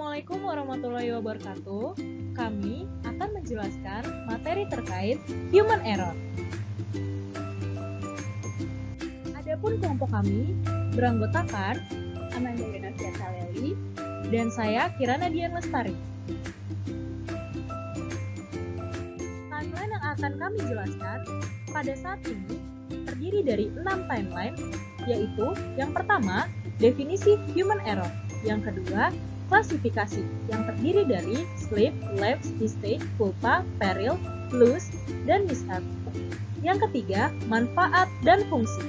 Assalamualaikum warahmatullahi wabarakatuh. Kami akan menjelaskan materi terkait human error. Adapun kelompok kami beranggotakan Amanda Genasia Saleli dan saya Kirana Dian Lestari. Timeline yang akan kami jelaskan pada saat ini terdiri dari 6 timeline, yaitu yang pertama, definisi human error. Yang kedua, klasifikasi yang terdiri dari slip, lapse, mistake, culpa, peril, loss, dan mishap. Yang ketiga, manfaat dan fungsi.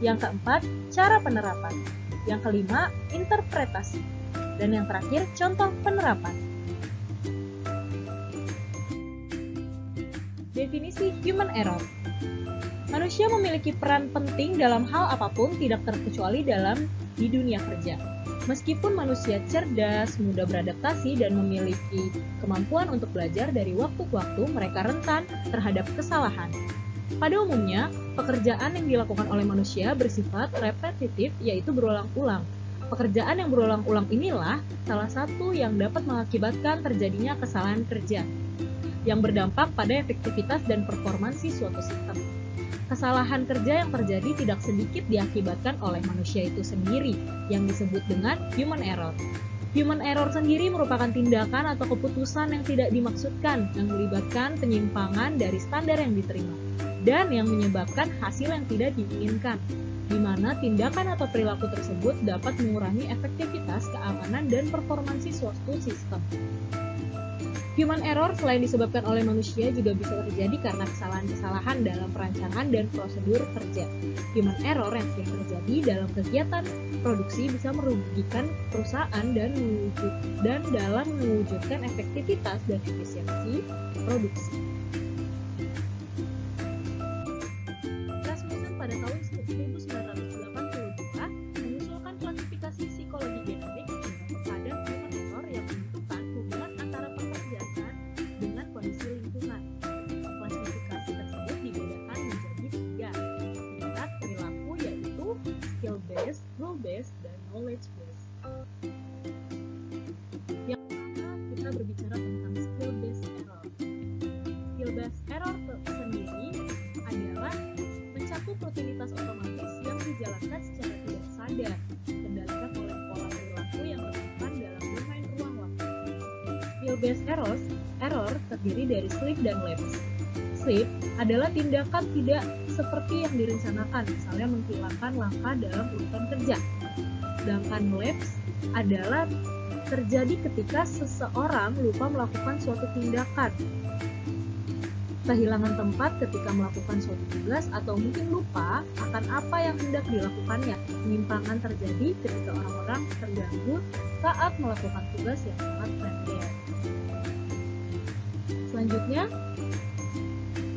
Yang keempat, cara penerapan. Yang kelima, interpretasi. Dan yang terakhir, contoh penerapan. Definisi human error. Manusia memiliki peran penting dalam hal apapun, tidak terkecuali di dunia kerja. Meskipun manusia cerdas, mudah beradaptasi, dan memiliki kemampuan untuk belajar, dari waktu ke waktu mereka rentan terhadap kesalahan. Pada umumnya, pekerjaan yang dilakukan oleh manusia bersifat repetitif, yaitu berulang-ulang. Pekerjaan yang berulang-ulang inilah salah satu yang dapat mengakibatkan terjadinya kesalahan kerja, yang berdampak pada efektivitas dan performansi suatu sistem. Kesalahan kerja yang terjadi tidak sedikit diakibatkan oleh manusia itu sendiri, yang disebut dengan human error. Human error sendiri merupakan tindakan atau keputusan yang tidak dimaksudkan, yang melibatkan penyimpangan dari standar yang diterima, dan yang menyebabkan hasil yang tidak diinginkan, di mana tindakan atau perilaku tersebut dapat mengurangi efektivitas, keamanan, dan performansi suatu sistem. Human error selain disebabkan oleh manusia juga bisa terjadi karena kesalahan-kesalahan dalam perancangan dan prosedur kerja. Human error yang sering terjadi dalam kegiatan produksi bisa merugikan perusahaan dan dalam mewujudkan efektivitas dan efisiensi produksi. Rasmussen pada tahun 1982 mengusulkan klasifikasi psikologi genetik pada human error yang menentukan hubungan antara pekerjaan dengan kondisi lingkungan. Klasifikasi tersebut dibedakan menjadi 3 tingkat perilaku, yaitu skill-based, rule-based, dan knowledge-based. Yang pertama, kita berbicara tentang skill-based error. Skill-based error sendiri adalah mencakup rutinitas otomatis yang dijalankan secara tidak sadar, dikendalikan oleh pola perilaku yang berkembang dalam domain ruang waktu. Skill-based error terdiri dari slip dan lapse. Slip adalah tindakan tidak seperti yang direncanakan, misalnya menghilangkan langkah dalam urutan kerja. Sedangkan lapse adalah terjadi ketika seseorang lupa melakukan suatu tindakan, kehilangan tempat ketika melakukan suatu tugas, atau mungkin lupa akan apa yang hendak dilakukannya. Penyimpangan terjadi ketika orang-orang terganggu saat melakukan tugas yang sangat penting. Selanjutnya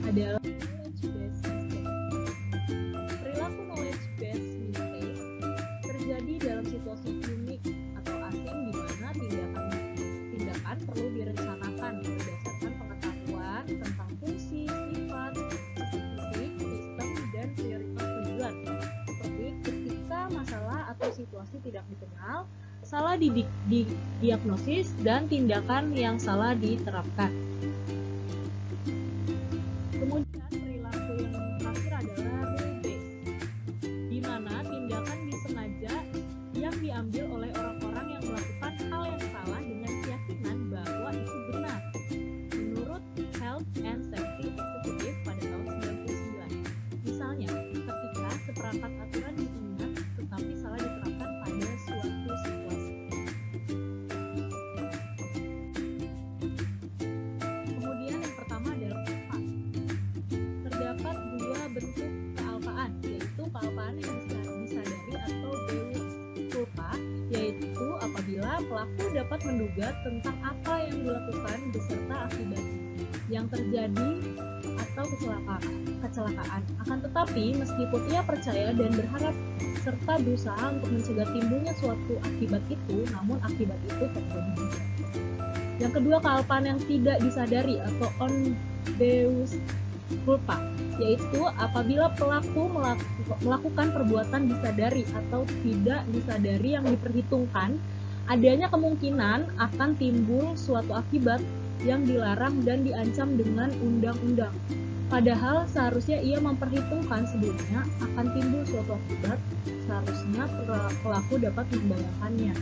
adalah knowledge-based mistake. Perilaku knowledge-based mistake terjadi dalam situasi unik atau asing di mana tindakan perlu direncanakan berdasarkan pengetahuan tentang fungsi, sifat, sistem, dan prioritas tujuan. Seperti ketika masalah atau situasi tidak dikenal, salah didiagnosis, dan tindakan yang salah diterapkan. Kemudian perilaku yang terakhir adalah rule-based, di mana tindakan disengaja yang diambil oleh orang-orang yang melakukan hal yang salah dengan keyakinan bahwa itu benar. Menurut Health and Safety Executive pada tahun 1999, misalnya ketika seperangkat aturan diingat tetapi salah diterapkan pada suatu situasi. Kemudian yang pertama adalah culpa. Terdapat 2 bentuk kealpaan, yaitu kealpaan yang disadari atau deus culpa, yaitu apabila pelaku dapat menduga tentang apa yang dilakukan beserta akibat yang terjadi atau kecelakaan. Akan tetapi, meskipun ia percaya dan berharap serta berusaha untuk mencegah timbulnya suatu akibat itu, namun akibat itu terjadi juga. Yang kedua, kealpaan yang tidak disadari atau on deus culpa, yaitu apabila pelaku melakukan perbuatan disadari atau tidak disadari yang diperhitungkan adanya kemungkinan akan timbul suatu akibat yang dilarang dan diancam dengan undang-undang. Padahal seharusnya ia memperhitungkan sebelumnya akan timbul suatu akibat, seharusnya pelaku dapat membayangkannya.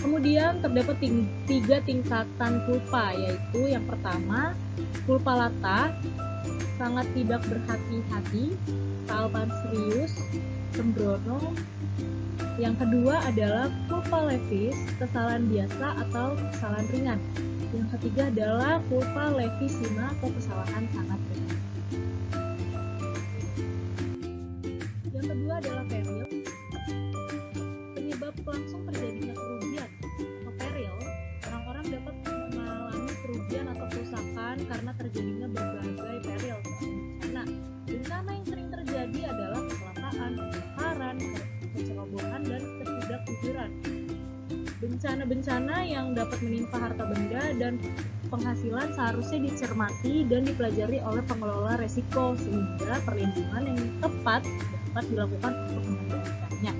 Kemudian terdapat 3 tingkatan culpa, yaitu yang pertama, culpa lata, sangat tidak berhati-hati, kealpaan serius, sembrono. Yang kedua adalah culpa levis, kesalahan biasa atau kesalahan ringan. Yang ketiga adalah culpa levissima atau kesalahan sangat ringan. Yang kedua adalah peril, penyebab langsung terjadinya kerugian atau peril. Orang-orang dapat mengalami kerugian atau kerusakan karena terjadinya berbagai peril atau bencana. Bencana yang sering terjadi adalah kecelakaan, kebakaran, kecerobohan, dan ketidakjujuran. Bencana-bencana yang dapat menimpa harta benda dan penghasilan seharusnya dicermati dan dipelajari oleh pengelola resiko sehingga perlindungan yang tepat dapat dilakukan untuk mengendalikannya.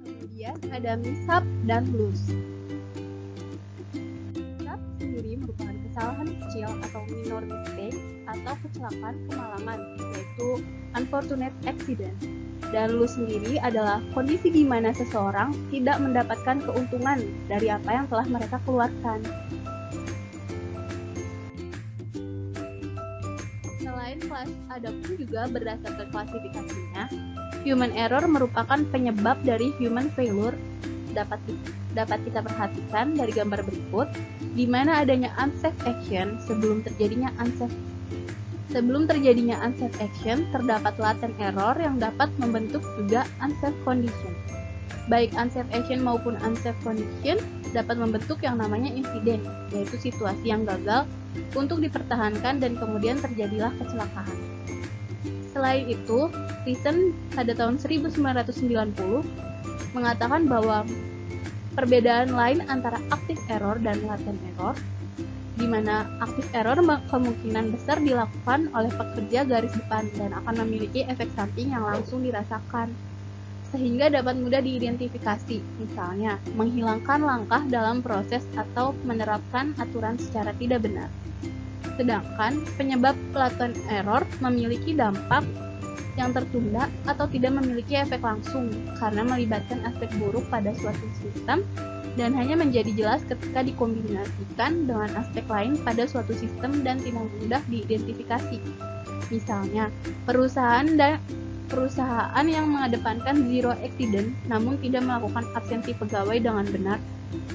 Kemudian ada mishap dan loss. Mishap sendiri merupakan kesalahan kecil atau minor mistake atau kecelakaan kemalangan, yaitu unfortunate accident. Dan loss sendiri adalah kondisi di mana seseorang tidak mendapatkan keuntungan dari apa yang telah mereka keluarkan. Selain kelas, ada pun juga berdasarkan klasifikasinya, human error merupakan penyebab dari human failure. Dapat kita perhatikan dari gambar berikut, di mana adanya unsafe action sebelum terjadinya unsafe action, terdapat latent error yang dapat membentuk juga unsafe condition. Baik unsafe action maupun unsafe condition dapat membentuk yang namanya insiden, yaitu situasi yang gagal untuk dipertahankan dan kemudian terjadilah kecelakaan. Selain itu, Thiessen pada tahun 1990 mengatakan bahwa perbedaan lain antara active error dan latent error, di mana active error kemungkinan besar dilakukan oleh pekerja garis depan dan akan memiliki efek samping yang langsung dirasakan, sehingga dapat mudah diidentifikasi, misalnya menghilangkan langkah dalam proses atau menerapkan aturan secara tidak benar. Sedangkan penyebab latent error memiliki dampak yang tertunda atau tidak memiliki efek langsung karena melibatkan aspek buruk pada suatu sistem dan hanya menjadi jelas ketika dikombinasikan dengan aspek lain pada suatu sistem dan tidak mudah diidentifikasi. Misalnya, perusahaan yang mengedepankan zero accident namun tidak melakukan absensi pegawai dengan benar,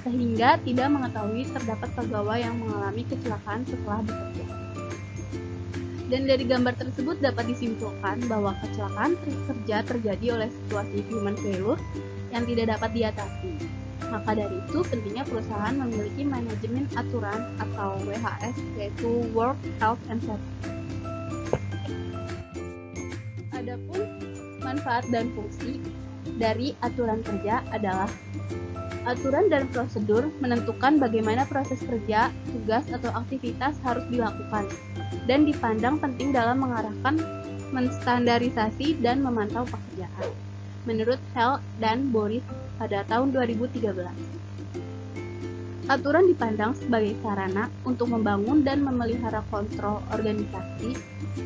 sehingga tidak mengetahui terdapat pegawai yang mengalami kecelakaan setelah bekerja. Dan dari gambar tersebut dapat disimpulkan bahwa kecelakaan kerja terjadi oleh situasi human failure yang tidak dapat diatasi. Maka dari itu pentingnya perusahaan memiliki manajemen aturan atau WHS, yaitu Work Health and Safety. Adapun manfaat dan fungsi dari aturan kerja adalah aturan dan prosedur menentukan bagaimana proses kerja, tugas, atau aktivitas harus dilakukan dan dipandang penting dalam mengarahkan, menstandarisasi, dan memantau pekerjaan. Menurut Hell dan Boris pada tahun 2013. Aturan dipandang sebagai sarana untuk membangun dan memelihara kontrol organisasi,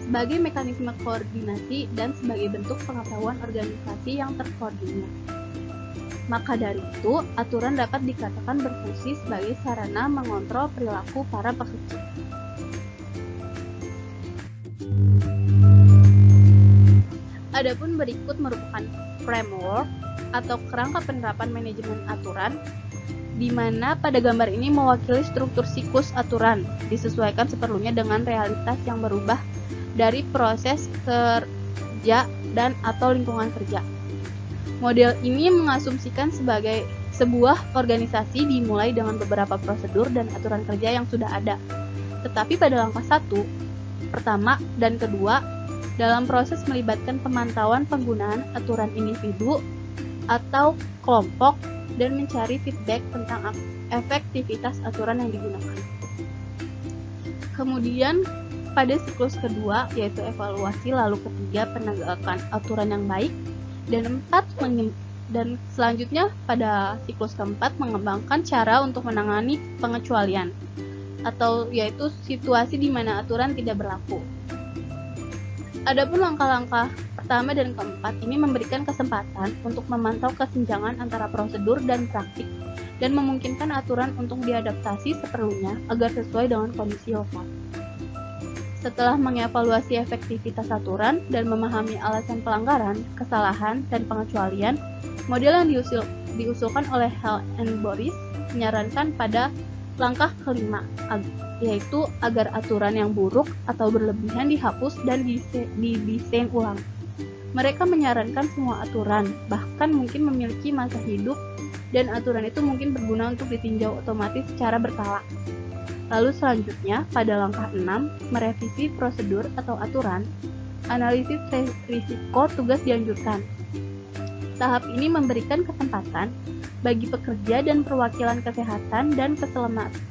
sebagai mekanisme koordinasi, dan sebagai bentuk pengetahuan organisasi yang terkoordinir. Maka dari itu, aturan dapat dikatakan berfungsi sebagai sarana mengontrol perilaku para pekerja. Adapun berikut merupakan framework atau kerangka penerapan manajemen aturan, di mana pada gambar ini mewakili struktur siklus aturan, disesuaikan seperlunya dengan realitas yang berubah dari proses kerja dan atau lingkungan kerja. Model ini mengasumsikan sebagai sebuah organisasi dimulai dengan beberapa prosedur dan aturan kerja yang sudah ada. Tetapi pada langkah 1, pertama dan kedua, dalam proses melibatkan pemantauan penggunaan aturan individu atau kelompok dan mencari feedback tentang efektivitas aturan yang digunakan. Kemudian pada siklus kedua, yaitu evaluasi, lalu ketiga penegakan aturan yang baik, dan selanjutnya pada siklus keempat mengembangkan cara untuk menangani pengecualian, atau yaitu situasi di mana aturan tidak berlaku. Adapun langkah-langkah pertama dan keempat ini memberikan kesempatan untuk memantau kesenjangan antara prosedur dan praktik dan memungkinkan aturan untuk diadaptasi seperlunya agar sesuai dengan kondisi lokal. Setelah mengevaluasi efektivitas aturan dan memahami alasan pelanggaran, kesalahan, dan pengecualian, model yang diusulkan oleh Hall and Boris menyarankan pada langkah kelima, yaitu agar aturan yang buruk atau berlebihan dihapus dan didesain ulang. Mereka menyarankan semua aturan, bahkan mungkin memiliki masa hidup, dan aturan itu mungkin berguna untuk ditinjau otomatis secara berkala. Lalu selanjutnya, pada langkah 6, merevisi prosedur atau aturan, analisis risiko tugas dianjurkan. Tahap ini memberikan kesempatan bagi pekerja dan perwakilan kesehatan dan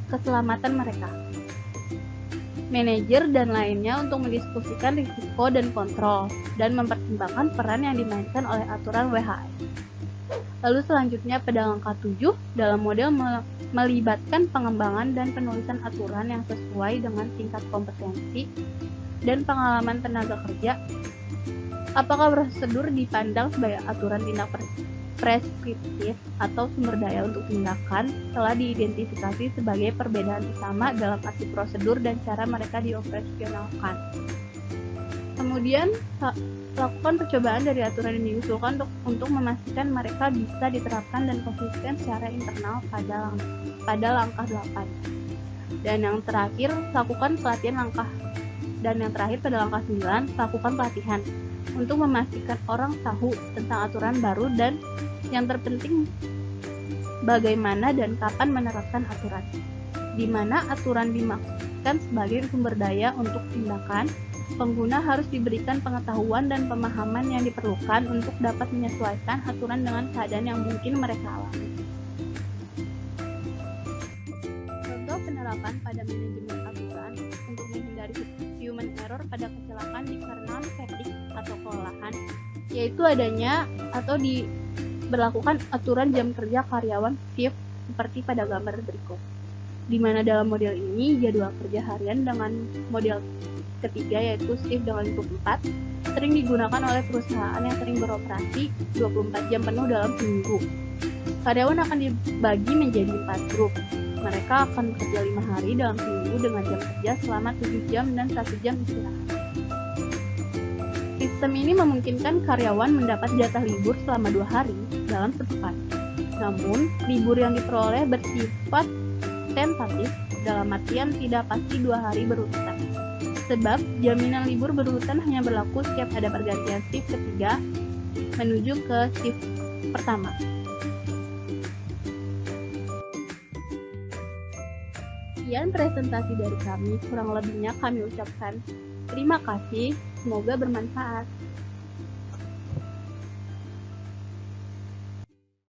keselamatan mereka, manajer dan lainnya untuk mendiskusikan risiko dan kontrol, dan mempertimbangkan peran yang dimainkan oleh aturan WHS. Lalu selanjutnya pada langkah 7, dalam model melibatkan pengembangan dan penulisan aturan yang sesuai dengan tingkat kompetensi dan pengalaman tenaga kerja. Apakah prosedur dipandang sebagai aturan tindak preskriptif atau sumber daya untuk tindakan telah diidentifikasi sebagai perbedaan utama dalam arti prosedur dan cara mereka dioperasionalkan. Kemudian, lakukan percobaan dari aturan yang diusulkan untuk memastikan mereka bisa diterapkan dan konsisten secara internal pada langkah 8. Dan yang terakhir, lakukan pelatihan pada langkah 9, lakukan pelatihan untuk memastikan orang tahu tentang aturan baru dan yang terpenting bagaimana dan kapan menerapkan aturan. Di mana aturan dimaksudkan sebagai sumber daya untuk tindakan, pengguna harus diberikan pengetahuan dan pemahaman yang diperlukan untuk dapat menyesuaikan aturan dengan keadaan yang mungkin mereka alami. Contoh penerapan pada manajemen aturan untuk menghindari human error pada kecelakaan dikarenakan fatigue atau kelelahan, yaitu adanya atau diberlakukan aturan jam kerja karyawan shift seperti pada gambar berikut. Di mana dalam model ini jadwal kerja harian dengan model ketiga yaitu shift dengan 24 sering digunakan oleh perusahaan yang sering beroperasi 24 jam penuh dalam seminggu. Karyawan akan dibagi menjadi 4 grup. Mereka akan bekerja 5 hari dalam seminggu dengan jam kerja selama 7 jam dan 1 jam istirahat. Sistem ini memungkinkan karyawan mendapat jatah libur selama 2 hari dalam sepekan. Namun, libur yang diperoleh bersifat tentatif dalam artian tidak pasti 2 hari berurutan. Sebab jaminan libur berurutan hanya berlaku setiap ada pergantian shift ketiga menuju ke shift pertama. Sekian presentasi dari kami, kurang lebihnya kami ucapkan terima kasih, semoga bermanfaat.